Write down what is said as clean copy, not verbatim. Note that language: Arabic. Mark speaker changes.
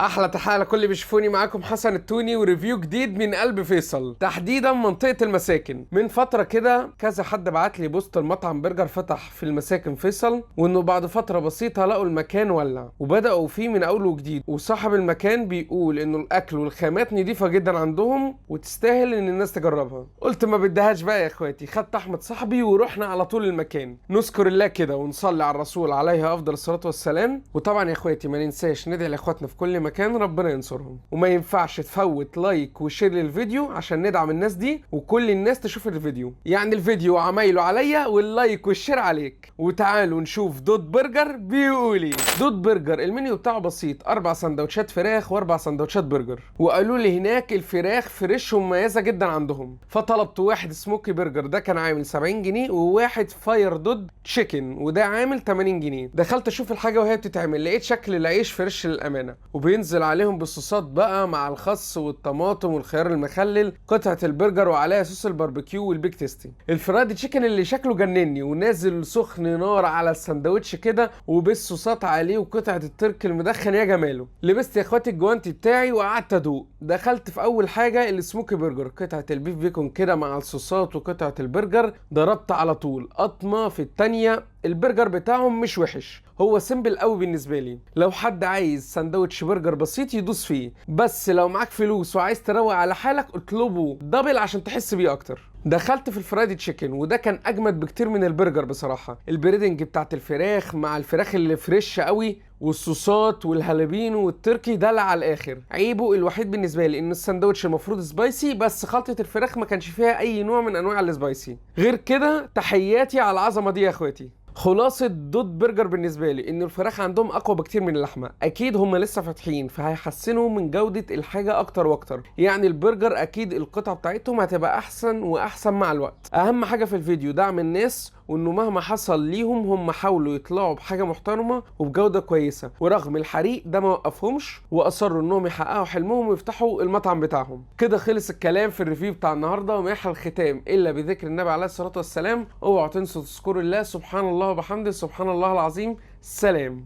Speaker 1: احلى تحيه لكل اللي بيشوفوني. معاكم حسن التوني وريفيو جديد من قلب فيصل، تحديدا منطقه المساكن. من فتره كده كذا حد بعت لي بوست المطعم برجر فتح في المساكن فيصل، وانه بعد فتره بسيطه لقوا المكان ولع وبداوا فيه من اول وجديد، وصاحب المكان بيقول انه الاكل والخامات نضيفه جدا عندهم وتستاهل ان الناس تجربها. قلت ما بدهاش بقى يا اخواتي، خدت احمد صاحبي ورحنا على طول المكان نذكر الله كده ونصلي على الرسول عليه افضل الصلاه والسلام. وطبعا يا اخواتي ما ننساش ندعي لاخواتنا في كل مكان ربنا ينصرهم، وما ينفعش تفوت لايك وشير للفيديو عشان ندعم الناس دي وكل الناس تشوف الفيديو. يعني الفيديو عمايله عليا واللايك والشير عليك. وتعالوا نشوف دود برجر بيقولي. دود برجر المنيو بتاعه بسيط، 4 سندوتشات فراخ و4 سندوتشات برجر، وقالوا لي هناك الفراخ فريش ومميزه جدا عندهم. فطلبت واحد سموكي برجر ده كان عامل 70 جنيه، وواحد فاير دود تشيكن وده عامل 80 جنيه. دخلت اشوف الحاجه وهي بتتعمل، لقيت شكل العيش فريش للامانه، وبينزل عليهم بالصوصات بقى مع الخس والطماطم والخيار المخلل، قطعه البرجر وعليها صوص الباربيكيو والبيك تيستي. الفرايد تشيكن اللي شكله جنني ونازل سخن نار على السندوتش كده وبالصوصات عليه وقطعه الترك المدخن، يا جماله. لبست يا اخواتي الجوانتي بتاعي وقعدت ادوق. دخلت في اول حاجه السموكي برجر، قطعه البيف بيكون كده مع الصوصات وقطعه البرجر، ضربت على طول قطمه في التانيه. البرجر بتاعهم مش وحش، هو سيمبل قوي بالنسبه لي. لو حد عايز سندوتش برجر بسيط يدوس فيه، بس لو معاك فلوس وعايز تروق على حالك اطلبه دبل عشان تحس بيه اكتر. دخلت في الفرايد تشيكن وده كان اجمد بكتير من البرجر بصراحه. البريدنج بتاعت الفراخ مع الفراخ اللي فريش قوي والصوصات والهالبينو والتركي دلع على الاخر. عيبه الوحيد بالنسبه لي ان الساندوتش المفروض سبايسي، بس خلطه الفراخ ما كانش فيها اي نوع من انواع السبايسي. غير كده تحياتي على العظمه دي يا اخواتي. خلاصة دود برجر بالنسبة لي ان الفراخ عندهم اقوى بكتير من اللحمة. اكيد هم لسه فاتحين فهيحسنوا من جودة الحاجة اكتر واكتر. يعني البرجر اكيد القطعة بتاعتهم هتبقى احسن واحسن مع الوقت. اهم حاجة في الفيديو دعم الناس، وانه مهما حصل ليهم هم حاولوا يطلعوا بحاجة محترمة وبجودة كويسة، ورغم الحريق ده ما وقفهمش واصروا انهم يحققوا حلمهم ويفتحوا المطعم بتاعهم. كده خلص الكلام في الريفيو بتاع النهارده، وما يحلى الختام الا بذكر النبي عليه الصلاة والسلام. اوعوا تنسوا تذكروا الله، سبحان الله وبحمده، سبحان الله العظيم. سلام.